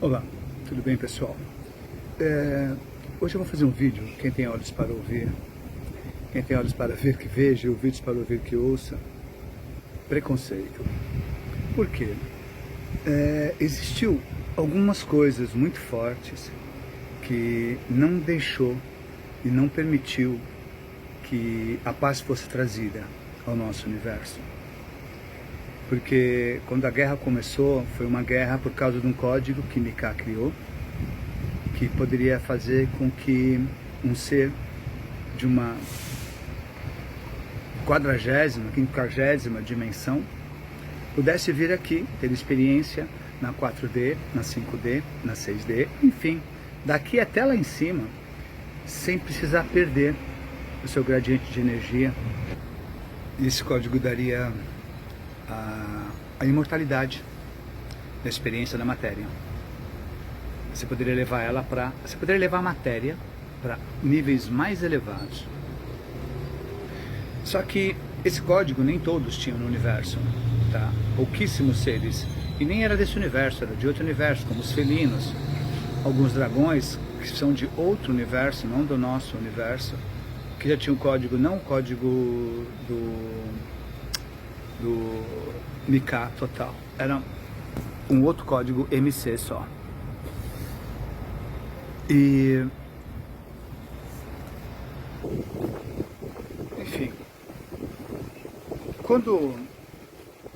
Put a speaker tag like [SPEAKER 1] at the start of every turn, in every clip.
[SPEAKER 1] Olá, tudo bem, pessoal? Hoje eu vou fazer um vídeo, quem tem olhos para ouvir, quem tem olhos para ver que veja, ouvidos para ouvir que ouça. Preconceito. Por quê? Existiu algumas coisas muito fortes que não deixou e não permitiu que a paz fosse trazida ao nosso universo. Porque quando a guerra começou, foi uma guerra por causa de um código que Mika criou, que poderia fazer com que um ser de uma 40ª, 50ª dimensão pudesse vir aqui, ter experiência na 4D, na 5D, na 6D, enfim, daqui até lá em cima, sem precisar perder o seu gradiente de energia. Esse código daria a imortalidade da experiência da matéria. Você poderia levar a matéria para níveis mais elevados. Só que esse código nem todos tinham no universo, tá? Pouquíssimos seres, e nem era desse universo, era de outro universo, como os felinos, alguns dragões que são de outro universo, não do nosso universo, que já tinham um código, não o código do Mika total, era um outro código MC só. E enfim, quando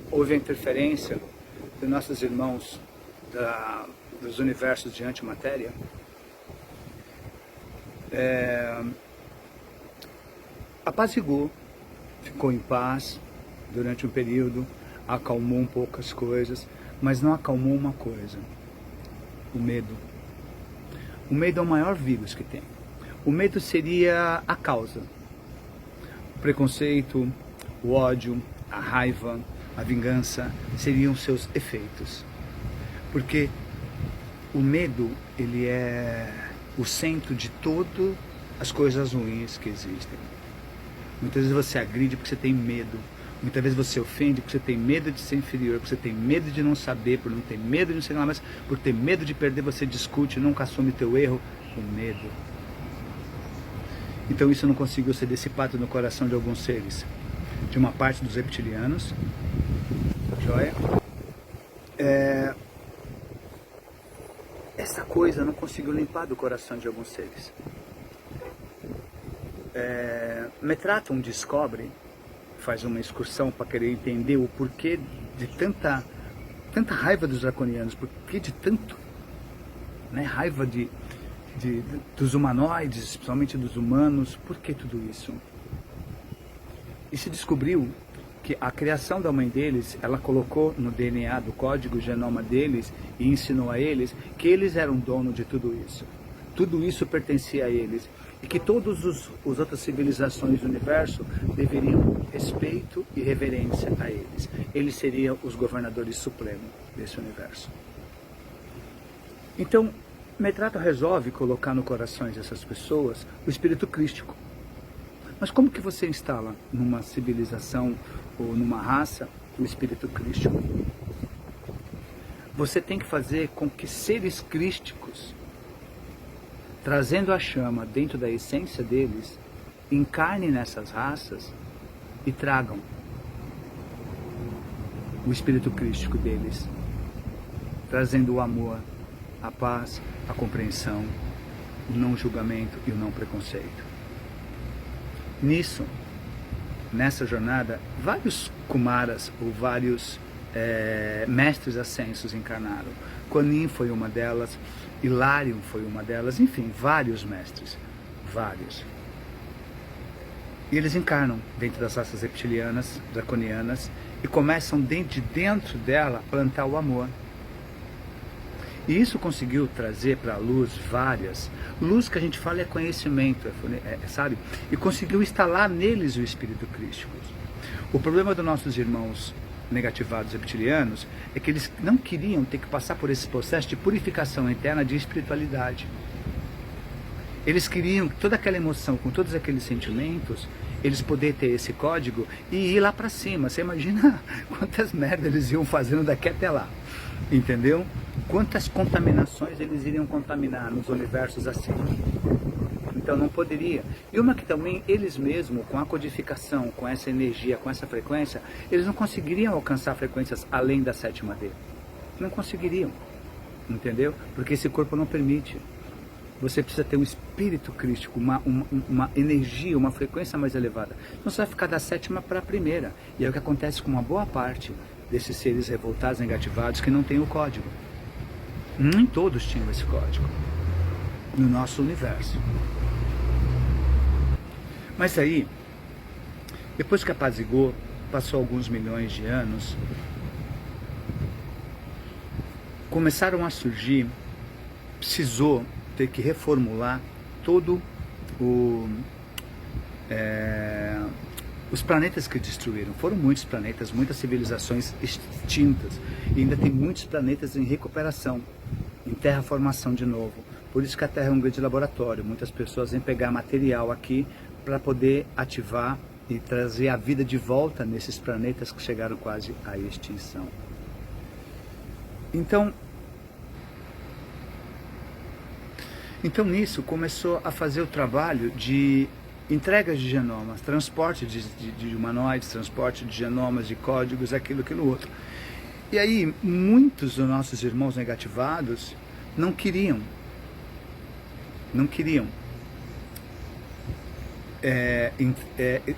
[SPEAKER 1] houve a interferência de nossos irmãos dos universos de antimatéria, apaziguou, ficou em paz durante um período, acalmou um pouco as coisas, mas não acalmou uma coisa: o medo. O medo é o maior vírus que tem. O medo seria a causa. O preconceito, o ódio, a raiva, a vingança seriam seus efeitos. Porque o medo, ele é o centro de todas as coisas ruins que existem. Muitas vezes você agride porque você tem medo. Muitas vezes você ofende porque você tem medo de ser inferior, porque você tem medo de não saber, por não ter medo de não sei lá, mas por ter medo de perder você discute, nunca assume teu erro, com medo. Então isso não conseguiu ser dissipado no coração de alguns seres, de uma parte dos reptilianos, joia? Essa coisa não conseguiu limpar do coração de alguns seres. Metraton descobre, faz uma excursão para querer entender o porquê de tanta raiva dos draconianos, porquê de tanto, né, raiva dos humanoides, especialmente dos humanos, por que tudo isso? E se descobriu que a criação da mãe deles, ela colocou no DNA do código genoma deles e ensinou a eles que eles eram dono de tudo isso. Tudo isso pertencia a eles. E que todas as outras civilizações do universo deveriam respeito e reverência a eles. Eles seriam os governadores supremos desse universo. Então, Metraton resolve colocar no corações dessas pessoas o espírito crístico. Mas como que você instala numa civilização ou numa raça o espírito crístico? Você tem que fazer com que seres crísticos, trazendo a chama dentro da essência deles, encarnem nessas raças e tragam o espírito crístico deles, trazendo o amor, a paz, a compreensão, o não julgamento e o não preconceito. Nessa jornada, vários Kumaras ou vários mestres ascensos encarnaram. Kuan Yin foi uma delas, Hilarion foi uma delas, enfim, vários mestres, vários. E eles encarnam dentro das raças reptilianas, draconianas, e começam de dentro dela plantar o amor. E isso conseguiu trazer para a luz luz que a gente fala é conhecimento, sabe? E conseguiu instalar neles o espírito crístico. O problema dos nossos irmãos negativados reptilianos é que eles não queriam ter que passar por esse processo de purificação interna de espiritualidade. Eles queriam toda aquela emoção, com todos aqueles sentimentos, eles poderem ter esse código e ir lá para cima. Você imagina quantas merdas eles iam fazendo daqui até lá, entendeu? quantas contaminações eles iriam contaminar nos universos acima. Então não poderia. E uma que também eles mesmos, com a codificação, com essa energia, com essa frequência, eles não conseguiriam alcançar frequências além da 7ª D. Não conseguiriam, entendeu? Porque esse corpo não permite. Você precisa ter um espírito crístico, uma energia, uma frequência mais elevada. Então você vai ficar da 7ª para a 1ª. E é o que acontece com uma boa parte desses seres revoltados, negativados, que não tem o código. Nem todos tinham esse código no nosso universo. Mas aí, depois que apazigou, passou alguns milhões de anos, começaram a surgir, precisou ter que reformular todo os planetas que destruíram. Foram muitos planetas, muitas civilizações extintas, e ainda tem muitos planetas em recuperação, em terraformação de novo. Por isso que a Terra é um grande laboratório. Muitas pessoas vêm pegar material aqui para poder ativar e trazer a vida de volta nesses planetas que chegaram quase à extinção. Então nisso começou a fazer o trabalho de entregas de genomas, transporte de humanoides, transporte de genomas, de códigos, aquilo outro. E aí muitos dos nossos irmãos negativados não queriam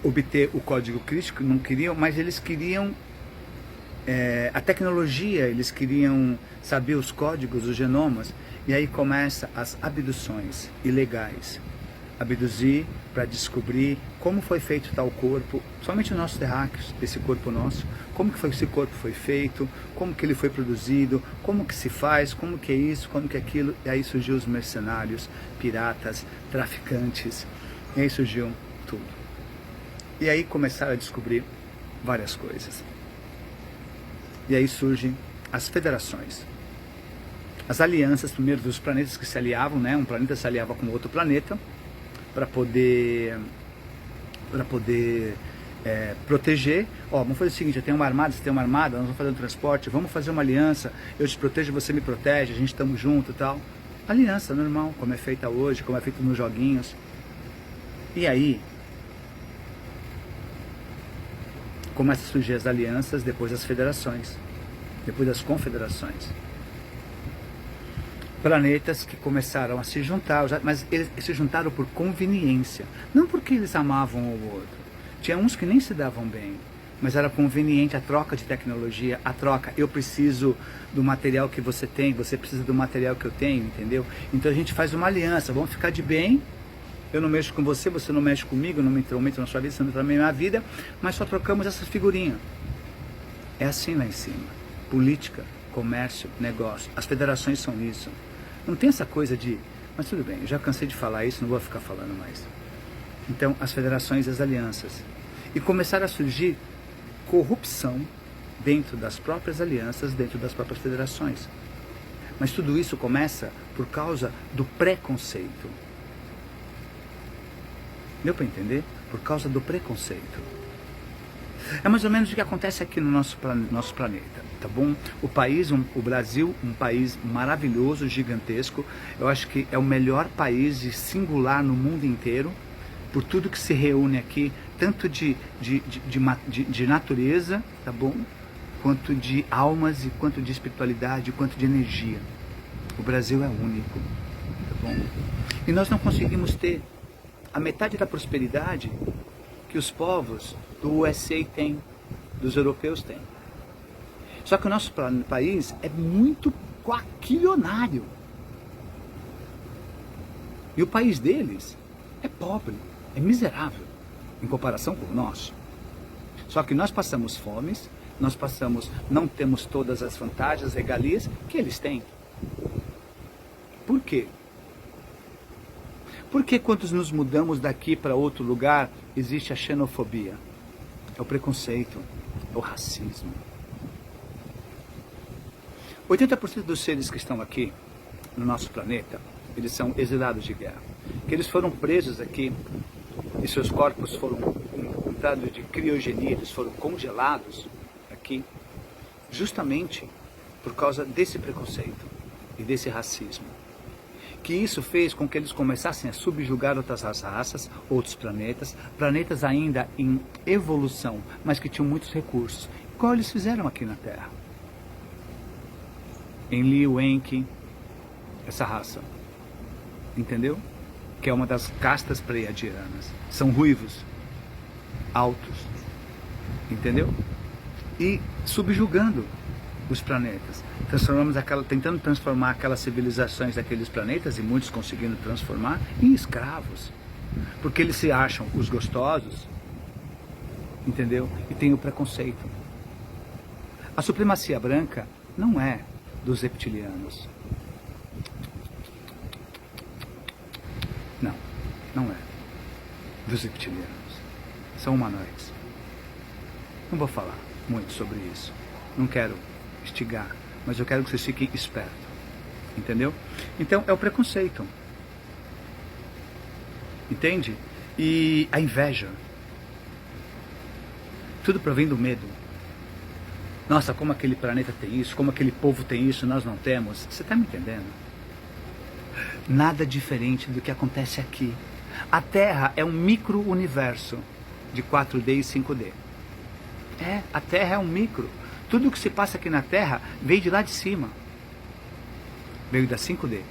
[SPEAKER 1] obter o código crístico, não queriam, mas eles queriam a tecnologia, eles queriam saber os códigos, os genomas, e aí começa as abduções ilegais. Abduzir para descobrir como foi feito tal corpo, somente os nossos terráqueos, esse corpo nosso, como que esse corpo foi feito, como que ele foi produzido, como que se faz, como que é isso, como que é aquilo, e aí surgiu os mercenários, piratas, traficantes, e aí surgiu tudo. E aí começaram a descobrir várias coisas. E aí surgem as federações. As alianças, primeiro, dos planetas que se aliavam, né? Um planeta se aliava com outro planeta para poder proteger. Ó, vamos fazer o seguinte, eu tenho uma armada, você tem uma armada, nós vamos fazer um transporte, vamos fazer uma aliança, eu te protejo, você me protege, a gente estamos junto e tal. Aliança normal, como é feita hoje, como é feita nos joguinhos. E aí começa a surgir as alianças, depois as federações, depois as confederações. Planetas que começaram a se juntar, mas eles se juntaram por conveniência, não porque eles amavam um ou outro. Tinha uns que nem se davam bem, mas era conveniente a troca de tecnologia, a troca. Eu preciso do material que você tem, você precisa do material que eu tenho, entendeu? Então a gente faz uma aliança, vamos ficar de bem. Eu não mexo com você, você não mexe comigo, eu não me intrometo na sua vida, você não entra na minha vida, mas só trocamos essa figurinha. É assim lá em cima. Política, comércio, negócio. As federações são isso. Não tem essa coisa de... Mas tudo bem, eu já cansei de falar isso, não vou ficar falando mais. Então, as federações e as alianças. E começaram a surgir corrupção dentro das próprias alianças, dentro das próprias federações. Mas tudo isso começa por causa do preconceito. Deu para entender? Por causa do preconceito. É mais ou menos o que acontece aqui no nosso planeta, tá bom? O Brasil, um país maravilhoso, gigantesco. Eu acho que é o melhor país e singular no mundo inteiro, por tudo que se reúne aqui, tanto de natureza, tá bom? Quanto de almas, e quanto de espiritualidade, quanto de energia. O Brasil é único, tá bom? E nós não conseguimos ter a metade da prosperidade que os povos do USA têm, dos europeus têm. Só que o nosso país é muito quaquilionário. E o país deles é pobre, é miserável, em comparação com o nosso. Só que nós passamos fomes, não temos todas as vantagens, regalias que eles têm. Por quê? Porque quando nos mudamos daqui para outro lugar, existe a xenofobia, é o preconceito, é o racismo. 80% dos seres que estão aqui no nosso planeta, eles são exilados de guerra. Que eles foram presos aqui e seus corpos foram entrados de criogenia, eles foram congelados aqui, justamente por causa desse preconceito. e desse racismo. Que isso fez com que eles começassem a subjugar outras raças, outros planetas, planetas ainda em evolução, mas que tinham muitos recursos, igual eles fizeram aqui na Terra. Em Liu, Enki, essa raça, entendeu? Que é uma das castas pleiadianas. São ruivos, altos, entendeu? E subjugando os planetas. Tentando transformar aquelas civilizações daqueles planetas, e muitos conseguindo transformar, em escravos. Porque eles se acham os gostosos, entendeu? E tem o preconceito. A supremacia branca não é dos reptilianos. Não, não é dos reptilianos. São humanoides. Não vou falar muito sobre isso. Não quero instigar, mas eu quero que vocês fiquem espertos. Entendeu? Então é o preconceito. Entende? E a inveja. Tudo provém do medo. Nossa, como aquele planeta tem isso, como aquele povo tem isso, nós não temos. Você está me entendendo? Nada diferente do que acontece aqui. A Terra é um micro-universo de 4D e 5D. A Terra é um micro. Tudo o que se passa aqui na Terra veio de lá de cima. Veio da 5D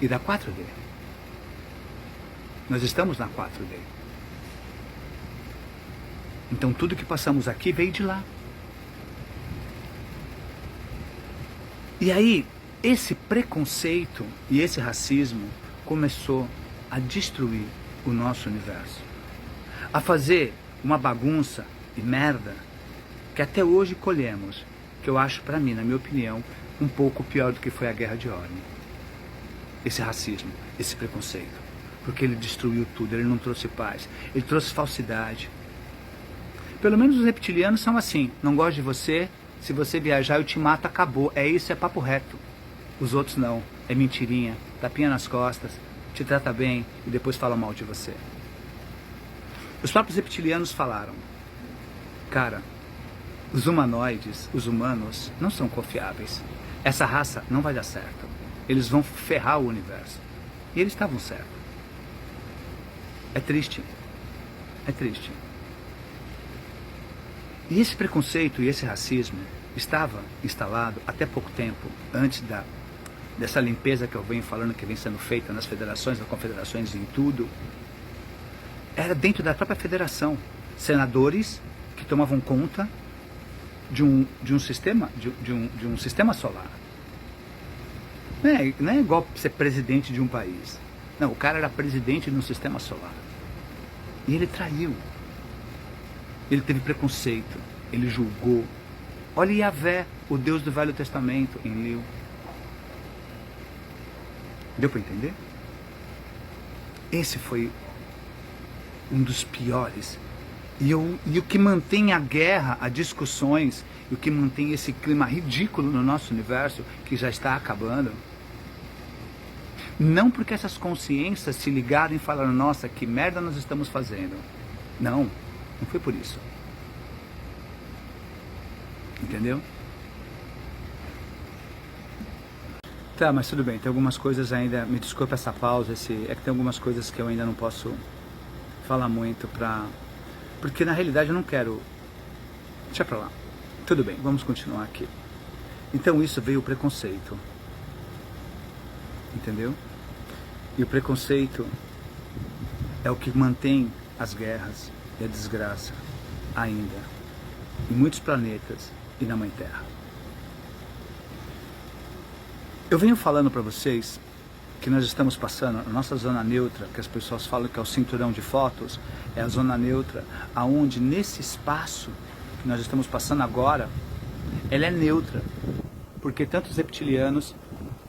[SPEAKER 1] e da 4D. Nós estamos na 4D. Então tudo que passamos aqui veio de lá. E aí, esse preconceito e esse racismo começou a destruir o nosso universo. A fazer uma bagunça e merda que até hoje colhemos, que eu acho, para mim, na minha opinião, um pouco pior do que foi a Guerra de Orne. Esse racismo, esse preconceito. Porque ele destruiu tudo, ele não trouxe paz, ele trouxe falsidade. Pelo menos os reptilianos são assim, não gosto de você, se você viajar eu te mato, acabou. É isso, é papo reto. Os outros não, é mentirinha, tapinha nas costas, te trata bem e depois fala mal de você. Os próprios reptilianos falaram, cara, os humanoides, os humanos, não são confiáveis. Essa raça não vai dar certo. Eles vão ferrar o universo. E eles estavam certos. É triste. É triste. E esse preconceito e esse racismo estava instalado até pouco tempo, antes dessa limpeza que eu venho falando, que vem sendo feita nas federações, nas confederações, em tudo. Era dentro da própria federação. Senadores que tomavam conta de um sistema solar. Não é igual ser presidente de um país. Não, o cara era presidente de um sistema solar. E ele traiu. Ele teve preconceito. Ele julgou. Olha Yahvé, o Deus do Velho Testamento, em Liu. Deu para entender? Esse foi um dos piores. E o que mantém a guerra, as discussões, e o que mantém esse clima ridículo no nosso universo, que já está acabando, não porque essas consciências se ligaram e falaram, nossa, que merda nós estamos fazendo. Não, não foi por isso. Entendeu? Tá, mas tudo bem, tem algumas coisas ainda, me desculpa essa pausa, é que tem algumas coisas que eu ainda não posso falar muito porque na realidade eu não quero, deixa pra lá, tudo bem, vamos continuar aqui. Então isso veio o preconceito, entendeu? E o preconceito é o que mantém as guerras e a desgraça ainda em muitos planetas e na Mãe Terra. Eu venho falando para vocês que nós estamos passando a nossa zona neutra, que as pessoas falam que é o cinturão de fótons, é a zona neutra, aonde nesse espaço que nós estamos passando agora, ela é neutra, porque tanto os reptilianos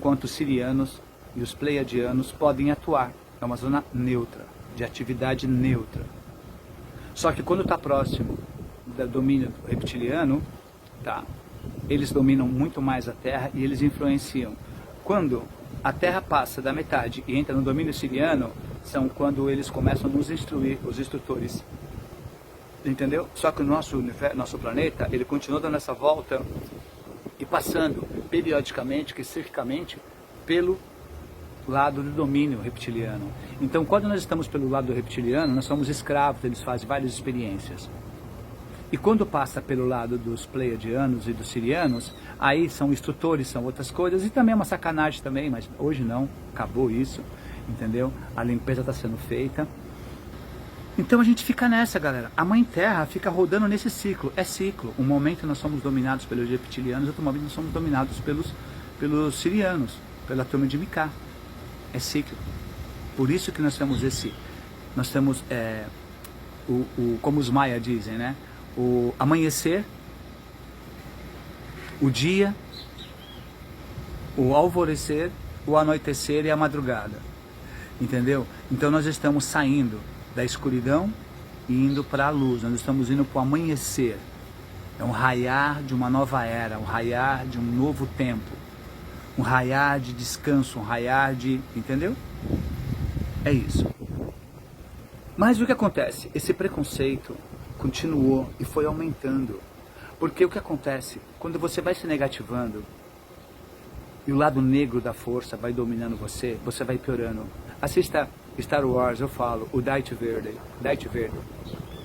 [SPEAKER 1] quanto os sirianos e os pleiadianos podem atuar. É uma zona neutra, de atividade neutra. Só que quando está próximo do domínio reptiliano, tá, eles dominam muito mais a Terra e eles influenciam. Quando a Terra passa da metade e entra no domínio siriano, são quando eles começam a nos instruir, os instrutores. Entendeu? Só que o nosso planeta, ele continua dando essa volta e passando periodicamente, ciclicamente, pelo lado do domínio reptiliano. Então, quando nós estamos pelo lado do reptiliano, nós somos escravos, eles fazem várias experiências. E quando passa pelo lado dos pleiadianos e dos sirianos, aí são instrutores, são outras coisas, e também é uma sacanagem também, mas hoje não, acabou isso, entendeu? A limpeza está sendo feita. Então a gente fica nessa, galera. A Mãe Terra fica rodando nesse ciclo. É ciclo. Um momento nós somos dominados pelos reptilianos, outro momento nós somos dominados pelos sirianos, pela turma de Micá. É ciclo. Por isso que nós temos como os Maia dizem, né? O amanhecer, o dia, o alvorecer, o anoitecer e a madrugada. Entendeu? Então nós estamos saindo da escuridão e indo para a luz. Nós estamos indo para o amanhecer. É um raiar de uma nova era, um raiar de um novo tempo, um raiar de descanso, um raiar de... Entendeu? É isso. Mas o que acontece? Esse preconceito continuou e foi aumentando. Porque o que acontece? Quando você vai se negativando e o lado negro da força vai dominando você, você vai piorando. Assista Star Wars, eu falo, o Darth Vader,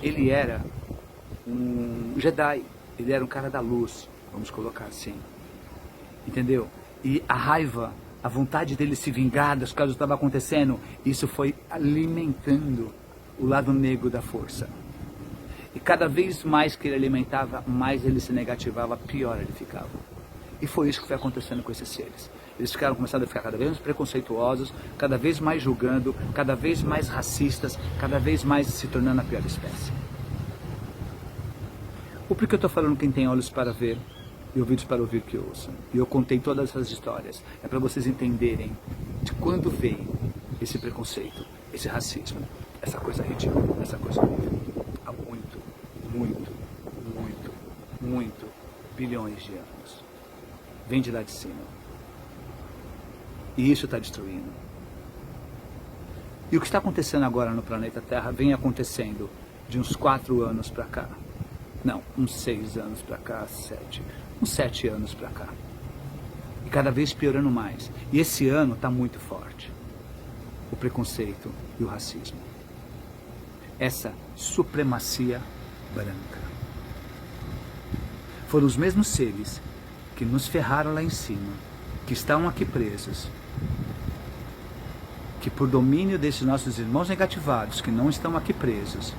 [SPEAKER 1] ele era um Jedi, ele era um cara da luz, vamos colocar assim, entendeu? E a raiva, a vontade dele se vingar das coisas que estavam acontecendo, isso foi alimentando o lado negro da força. E cada vez mais que ele alimentava, mais ele se negativava, pior ele ficava. E foi isso que foi acontecendo com esses seres. Eles começaram a ficar cada vez mais preconceituosos, cada vez mais julgando, cada vez mais racistas, cada vez mais se tornando a pior espécie. O porquê eu estou falando quem tem olhos para ver e ouvidos para ouvir que ouçam? E eu contei todas essas histórias. É para vocês entenderem de quando veio esse preconceito, esse racismo, essa coisa ridícula, essa coisa há muito bilhões de anos. Vem de lá de cima. E isso está destruindo. E o que está acontecendo agora no planeta Terra vem acontecendo de uns 4 anos para cá. Não, uns 6 anos para cá, 7. Uns 7 anos para cá. E cada vez piorando mais. E esse ano está muito forte. O preconceito e o racismo. Essa supremacia branca. Foram os mesmos seres que nos ferraram lá em cima, que estão aqui presos, que por domínio desses nossos irmãos negativados, que não estão aqui presos,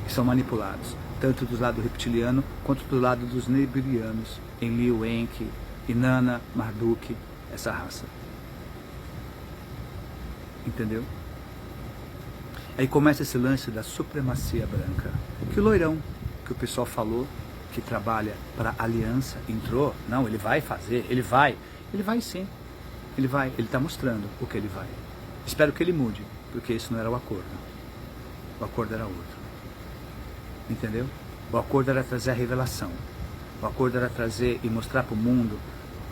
[SPEAKER 1] que são manipulados, tanto do lado reptiliano, quanto do lado dos nebrianos, Enlil, Enki, Inanna, Marduk, essa raça. Entendeu? Aí começa esse lance da supremacia branca, que o loirão, que o pessoal falou, que trabalha para a aliança, entrou, não, ele vai fazer, ele vai sim, ele está mostrando o que ele vai. Espero que ele mude, porque isso não era o acordo era outro, entendeu? O acordo era trazer a revelação, o acordo era trazer e mostrar para o mundo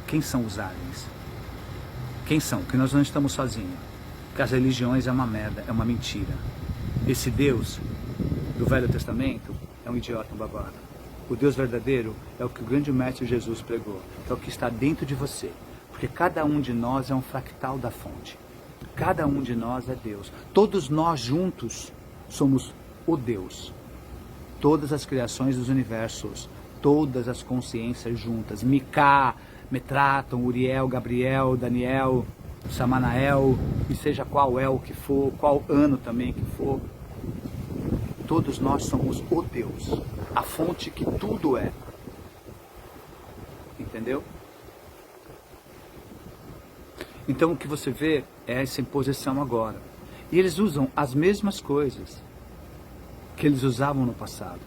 [SPEAKER 1] quem são os aliens, quem são, que nós não estamos sozinhos, que as religiões é uma merda, é uma mentira. Esse Deus do Velho Testamento é um idiota, um babaca. O Deus verdadeiro é o que o grande mestre Jesus pregou, é o que está dentro de você, porque cada um de nós é um fractal da fonte, cada um de nós é Deus, todos nós juntos somos o Deus, todas as criações dos universos, todas as consciências juntas, Micá, Metraton, Uriel, Gabriel, Daniel, Samanael, e seja qual é o que for, qual ano também que for, todos nós somos o Deus, a fonte que tudo é. Entendeu? Então o que você vê é essa imposição agora. E eles usam as mesmas coisas que eles usavam no passado.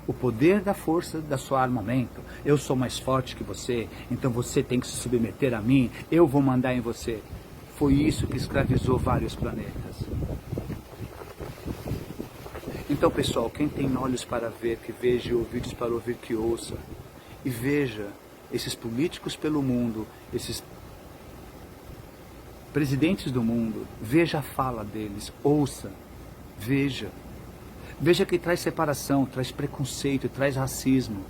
[SPEAKER 1] O poder da força da sua armamento. Eu sou mais forte que você, então você tem que se submeter a mim, eu vou mandar em você. Foi isso que escravizou vários planetas. Então, pessoal, quem tem olhos para ver, que veja, e ouvidos para ouvir, que ouça. E veja esses políticos pelo mundo, esses presidentes do mundo, veja a fala deles, ouça, veja. Veja que traz separação, traz preconceito, traz racismo.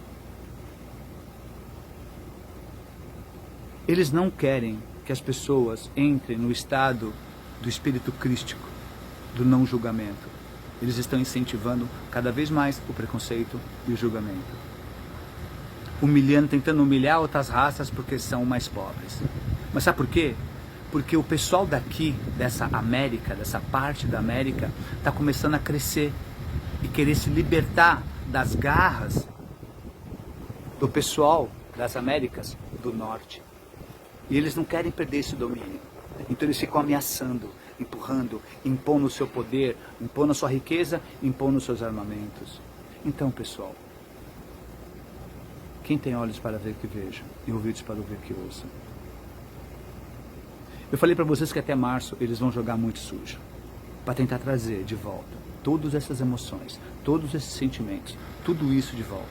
[SPEAKER 1] Eles não querem que as pessoas entrem no estado do espírito crístico, do não julgamento. Eles estão incentivando cada vez mais o preconceito e o julgamento. Humilhando, tentando humilhar outras raças porque são mais pobres. Mas sabe por quê? Porque o pessoal daqui, dessa América, dessa parte da América, está começando a crescer e querer se libertar das garras do pessoal das Américas do Norte. E eles não querem perder esse domínio. Então eles ficam ameaçando, empurrando, impondo o seu poder, impondo a sua riqueza, impondo os seus armamentos. Então, pessoal, quem tem olhos para ver que veja e ouvidos para ouvir que ouça. Eu falei para vocês que até março eles vão jogar muito sujo, para tentar trazer de volta todas essas emoções, todos esses sentimentos, tudo isso de volta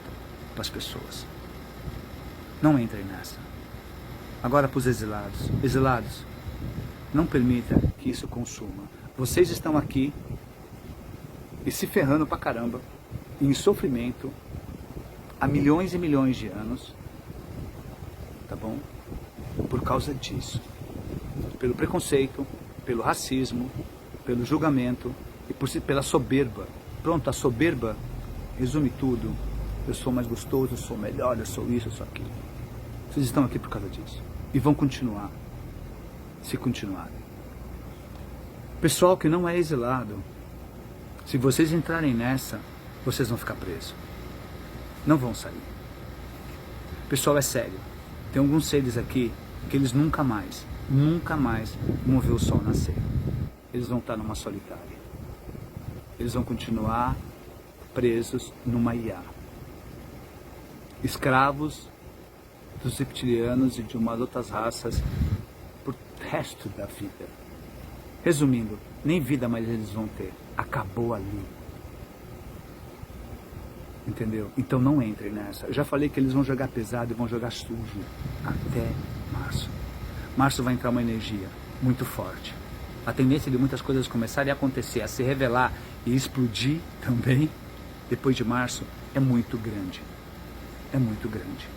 [SPEAKER 1] para as pessoas. Não entrem nessa. Agora para os exilados. Exilados, não permita que isso consuma. Vocês estão aqui e se ferrando pra caramba, em sofrimento, há milhões e milhões de anos, tá bom? Por causa disso. Pelo preconceito, pelo racismo, pelo julgamento e pela soberba. Pronto, a soberba resume tudo. Eu sou mais gostoso, eu sou melhor, eu sou isso, eu sou aquilo. Vocês estão aqui por causa disso. E vão continuar, se continuarem. Pessoal que não é exilado, se vocês entrarem nessa, vocês vão ficar presos. Não vão sair. Pessoal, é sério. Tem alguns seres aqui que eles nunca mais vão ver o sol nascer. Eles vão estar numa solitária. Eles vão continuar presos numa IA. Escravos dos reptilianos e de umas outras raças por resto da vida. Resumindo, nem vida mais eles vão ter. Acabou ali. Entendeu? Então não entrem nessa. Eu já falei que eles vão jogar pesado e vão jogar sujo até março. Março vai entrar uma energia muito forte. A tendência de muitas coisas começarem a acontecer, a se revelar e explodir também, depois de março, é muito grande. É muito grande.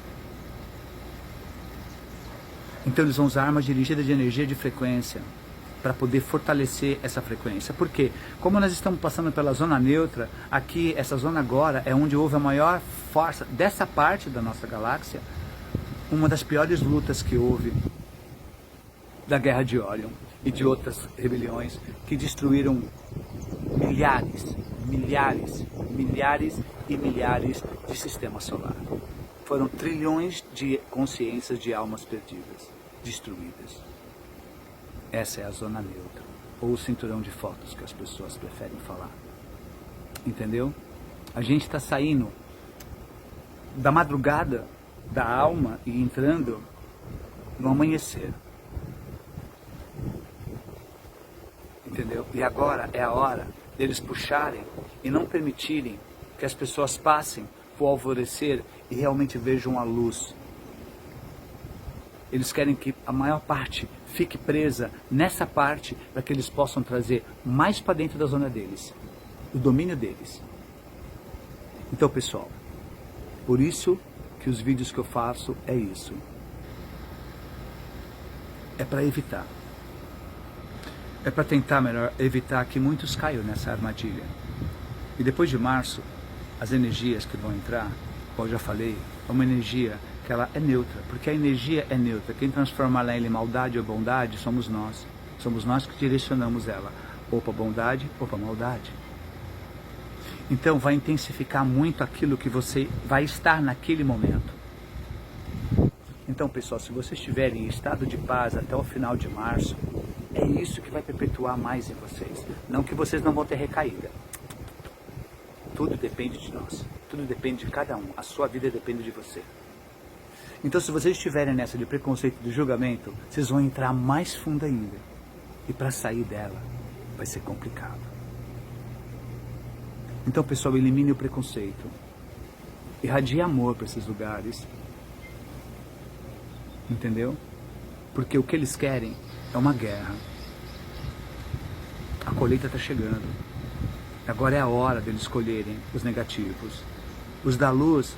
[SPEAKER 1] Então eles vão usar armas dirigidas de energia de frequência para poder fortalecer essa frequência. Por quê? Como nós estamos passando pela zona neutra, aqui, essa zona agora é onde houve a maior força dessa parte da nossa galáxia, uma das piores lutas que houve da Guerra de Órion e de outras rebeliões que destruíram milhares e milhares de sistemas solares. Foram trilhões de consciências de almas perdidas, destruídas. Essa é a zona neutra, ou o cinturão de fotos que as pessoas preferem falar. Entendeu? A gente está saindo da madrugada da alma e entrando no amanhecer. Entendeu? E agora é a hora deles puxarem e não permitirem que as pessoas passem para o alvorecer e realmente vejam a luz. Eles querem que a maior parte fique presa nessa parte para que eles possam trazer mais para dentro da zona deles, o domínio deles. Então, pessoal, por isso que os vídeos que eu faço é isso. É para evitar. É para tentar melhor evitar que muitos caiam nessa armadilha. E depois de março, as energias que vão entrar, como eu já falei, é uma energia que ela é neutra, porque a energia é neutra. Quem transforma ela em maldade ou bondade somos nós. Somos nós que direcionamos ela, ou para bondade ou para maldade. Então vai intensificar muito aquilo que você vai estar naquele momento. Então, pessoal, se vocês estiverem em estado de paz até o final de março, é isso que vai perpetuar mais em vocês. Não que vocês não vão ter recaída. Tudo depende de nós. Tudo depende de cada um. A sua vida depende de você. Então, se vocês estiverem nessa de preconceito e de julgamento, vocês vão entrar mais fundo ainda. E para sair dela, vai ser complicado. Então, pessoal, elimine o preconceito. Irradie amor para esses lugares. Entendeu? Porque o que eles querem é uma guerra. A colheita está chegando. Agora é a hora deles escolherem os negativos. Os da luz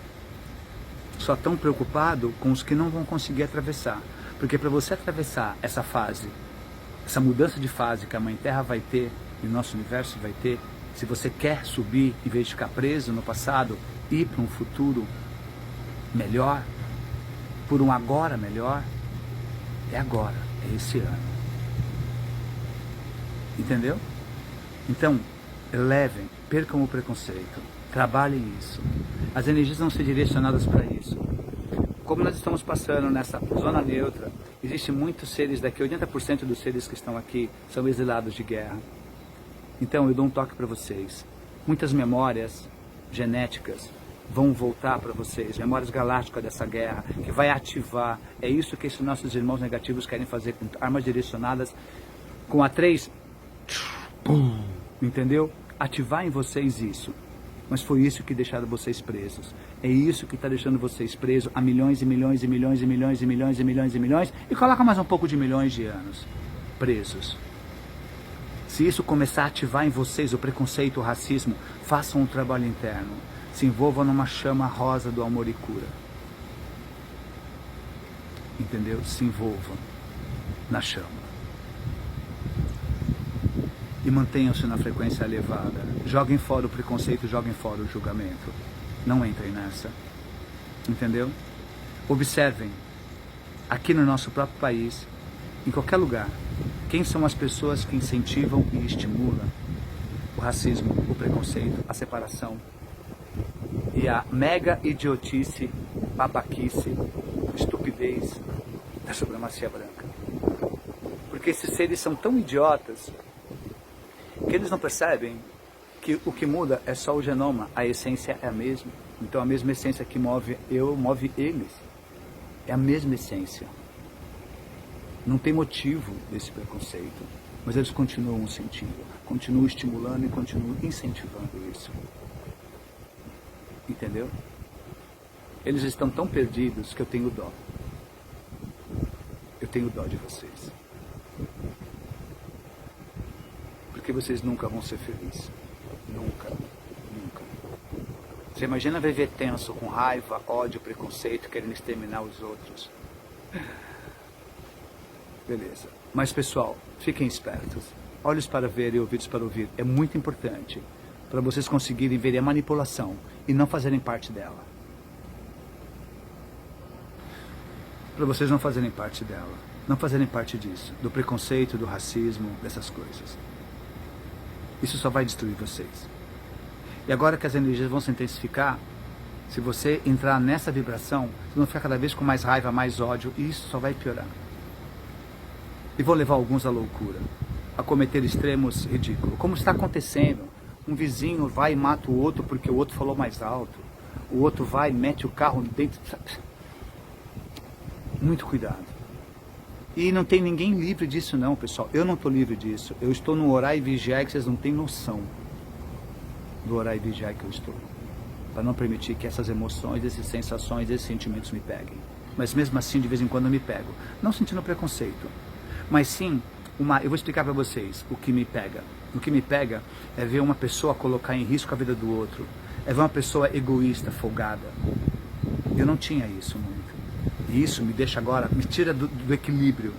[SPEAKER 1] só estão preocupados com os que não vão conseguir atravessar. Porque para você atravessar essa fase, essa mudança de fase que a Mãe Terra vai ter, e o nosso universo vai ter, se você quer subir, em vez de ficar preso no passado, ir para um futuro melhor, por um agora melhor, é agora, é esse ano. Entendeu? Então, elevem, percam o preconceito, trabalhem isso. As energias vão ser direcionadas para isso. Como nós estamos passando nessa zona neutra, existem muitos seres daqui, 80% dos seres que estão aqui são exilados de guerra. Então eu dou um toque para vocês. Muitas memórias genéticas vão voltar para vocês, memórias galácticas dessa guerra, que vai ativar. É isso que esses nossos irmãos negativos querem fazer com armas direcionadas, com a 3, entendeu? Ativar em vocês isso. Mas foi isso que deixaram vocês presos. É isso que está deixando vocês presos há milhões e milhões e milhões e milhões e milhões e milhões e milhões, e coloca mais um pouco de milhões de anos presos. Se isso começar a ativar em vocês o preconceito, o racismo, façam um trabalho interno. Se envolvam numa chama rosa do amor e cura. Entendeu? Se envolvam na chama. E mantenham-se na frequência elevada. Joguem fora o preconceito, joguem fora o julgamento. Não entrem nessa. Entendeu? Observem, aqui no nosso próprio país, em qualquer lugar, quem são as pessoas que incentivam e estimulam o racismo, o preconceito, a separação e a mega idiotice, babaquice, estupidez da supremacia branca. Porque esses seres são tão idiotas que eles não percebem que o que muda é só o genoma, a essência é a mesma. Então a mesma essência que move eu, move eles. É a mesma essência. Não tem motivo desse preconceito, mas eles continuam sentindo, continuam estimulando e continuam incentivando isso. Entendeu? Eles estão tão perdidos que eu tenho dó. Eu tenho dó de vocês. Porque vocês nunca vão ser felizes. Nunca, nunca. Você imagina viver tenso, com raiva, ódio, preconceito, querendo exterminar os outros. Beleza. Mas pessoal, fiquem espertos. Olhos para ver e ouvidos para ouvir. É muito importante para vocês conseguirem ver a manipulação e não fazerem parte dela. Para vocês não fazerem parte dela. Não fazerem parte disso. Do preconceito, do racismo, dessas coisas. Isso só vai destruir vocês. E agora que as energias vão se intensificar, se você entrar nessa vibração, vocês vão ficar cada vez com mais raiva, mais ódio, e isso só vai piorar. E vou levar alguns à loucura, a cometer extremos ridículos. Como está acontecendo, um vizinho vai e mata o outro porque o outro falou mais alto, o outro vai e mete o carro dentro. Muito cuidado. E não tem ninguém livre disso não, pessoal. Eu não estou livre disso. Eu estou no orar e vigiar que vocês não têm noção do orar e vigiar que eu estou. Para não permitir que essas emoções, essas sensações, esses sentimentos me peguem. Mas mesmo assim, de vez em quando eu me pego. Não sentindo preconceito. Mas sim, eu vou explicar para vocês o que me pega. O que me pega é ver uma pessoa colocar em risco a vida do outro. É ver uma pessoa egoísta, folgada. Eu não tinha isso muito. E isso me deixa agora, me tira do equilíbrio.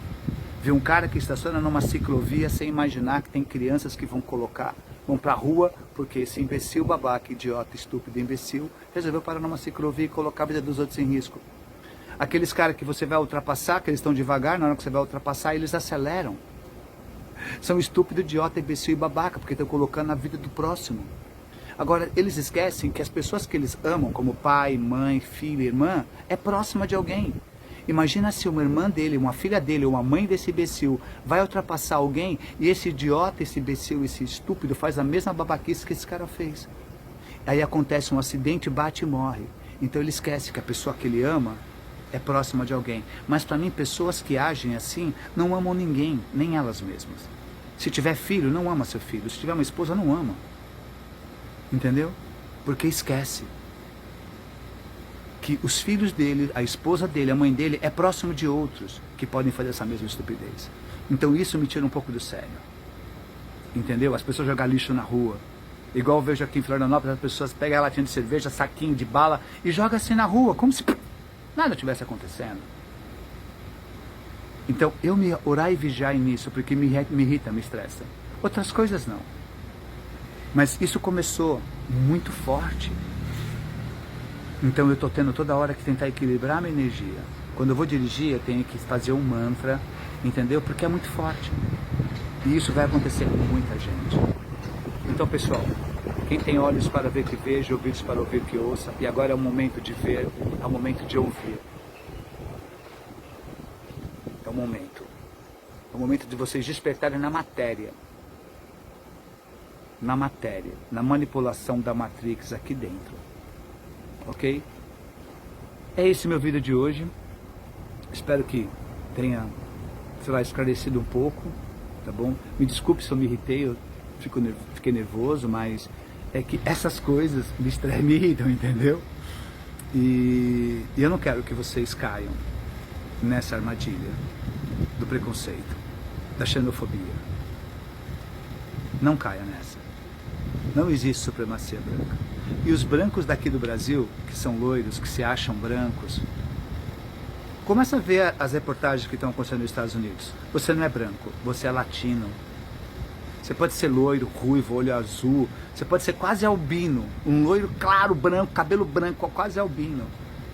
[SPEAKER 1] Ver um cara que estaciona numa ciclovia sem imaginar que tem crianças que vão para a rua, porque esse imbecil babaca, idiota, estúpido, imbecil, resolveu parar numa ciclovia e colocar a vida dos outros em risco. Aqueles caras que você vai ultrapassar, que eles estão devagar, na hora que você vai ultrapassar, eles aceleram. São estúpido, idiota, imbecil e babaca, porque estão colocando a vida do próximo. Agora, eles esquecem que as pessoas que eles amam, como pai, mãe, filho, irmã, é próxima de alguém. Imagina se uma irmã dele, uma filha dele, ou uma mãe desse imbecil vai ultrapassar alguém e esse idiota, esse imbecil, esse estúpido faz a mesma babaquice que esse cara fez. Aí acontece um acidente, bate e morre. Então ele esquece que a pessoa que ele ama é próxima de alguém. Mas para mim, pessoas que agem assim não amam ninguém, nem elas mesmas. Se tiver filho, não ama seu filho. Se tiver uma esposa, não ama. Entendeu? Porque esquece que os filhos dele, a esposa dele, a mãe dele é próximo de outros que podem fazer essa mesma estupidez. Então isso me tira um pouco do sério. Entendeu? As pessoas jogam lixo na rua. Igual eu vejo aqui em Florianópolis, as pessoas pegam a latinha de cerveja, saquinho de bala e jogam assim na rua, como se nada tivesse acontecendo. Então, eu me orar e vigiar nisso, porque me irrita, me estressa. Outras coisas não. Mas isso começou muito forte. Então eu estou tendo toda hora que tentar equilibrar a minha energia. Quando eu vou dirigir, eu tenho que fazer um mantra, entendeu? Porque é muito forte. E isso vai acontecer com muita gente. Então, pessoal, quem tem olhos para ver que veja, ouvidos para ouvir que ouça, e agora é o momento de ver, é o momento de ouvir. É o momento. É o momento de vocês despertarem na matéria. Na matéria, na manipulação da Matrix aqui dentro. Ok? É esse meu vídeo de hoje. Espero que tenha, sei lá, esclarecido um pouco, tá bom? Me desculpe se eu me irritei, eu fiquei nervoso, mas é que essas coisas me irritam, entendeu? E eu não quero que vocês caiam nessa armadilha do preconceito, da xenofobia. Não caia nessa. Não existe supremacia branca. E os brancos daqui do Brasil, que são loiros, que se acham brancos, começa a ver as reportagens que estão acontecendo nos Estados Unidos. Você não é branco, você é latino. Você pode ser loiro, ruivo, olho azul, você pode ser quase albino, um loiro claro, branco, cabelo branco, quase albino.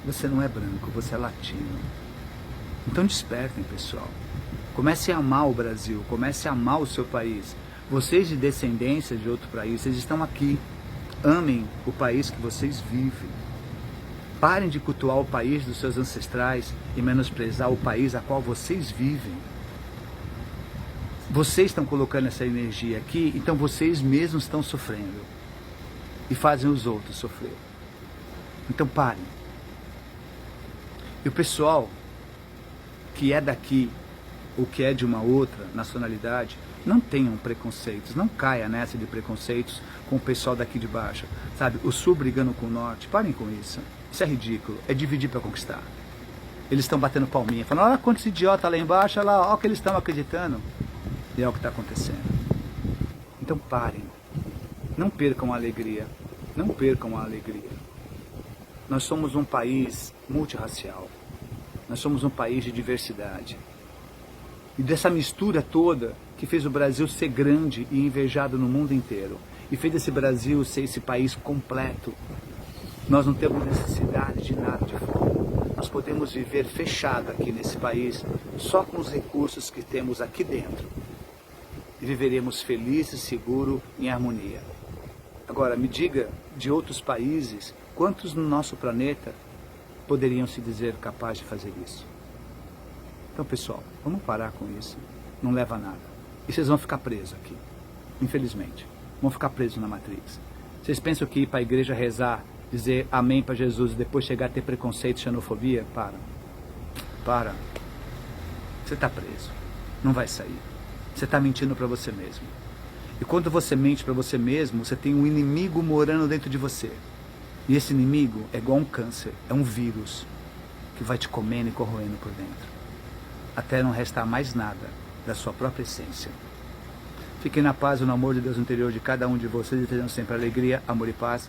[SPEAKER 1] Você não é branco, você é latino. Então despertem, pessoal. Comece a amar o Brasil, comece a amar o seu país. Vocês de descendência de outro país, vocês estão aqui. Amem o país que vocês vivem. Parem de cultuar o país dos seus ancestrais e menosprezar o país a qual vocês vivem. Vocês estão colocando essa energia aqui, então vocês mesmos estão sofrendo. E fazem os outros sofrer. Então parem. E o pessoal que é daqui, ou que é de uma outra nacionalidade, não tenham preconceitos, não caia nessa de preconceitos com o pessoal daqui de baixo, sabe? O sul brigando com o norte, parem com isso. Isso é ridículo, é dividir para conquistar. Eles estão batendo palminha, falando, olha quantos idiotas lá embaixo, olha lá, olha o que eles estão acreditando. E é o que está acontecendo. Então parem, não percam a alegria, não percam a alegria. Nós somos um país multirracial, nós somos um país de diversidade. E dessa mistura toda que fez o Brasil ser grande e invejado no mundo inteiro. E fez esse Brasil ser esse país completo. Nós não temos necessidade de nada de fora. Nós podemos viver fechado aqui nesse país, só com os recursos que temos aqui dentro. E viveremos felizes, seguros, em harmonia. Agora, me diga, de outros países, quantos no nosso planeta poderiam se dizer capazes de fazer isso? Então, pessoal, vamos parar com isso. Não leva a nada. E vocês vão ficar presos aqui, infelizmente. Vão ficar presos na Matrix. Vocês pensam que ir para a igreja rezar, dizer amém para Jesus e depois chegar a ter preconceito, xenofobia? Para. Você está preso. Não vai sair. Você está mentindo para você mesmo. E quando você mente para você mesmo, você tem um inimigo morando dentro de você. E esse inimigo é igual um câncer, é um vírus que vai te comendo e corroendo por dentro. Até não restar mais nada da sua própria essência. Fiquem na paz e no amor de Deus interior de cada um de vocês, desejando sempre alegria, amor e paz.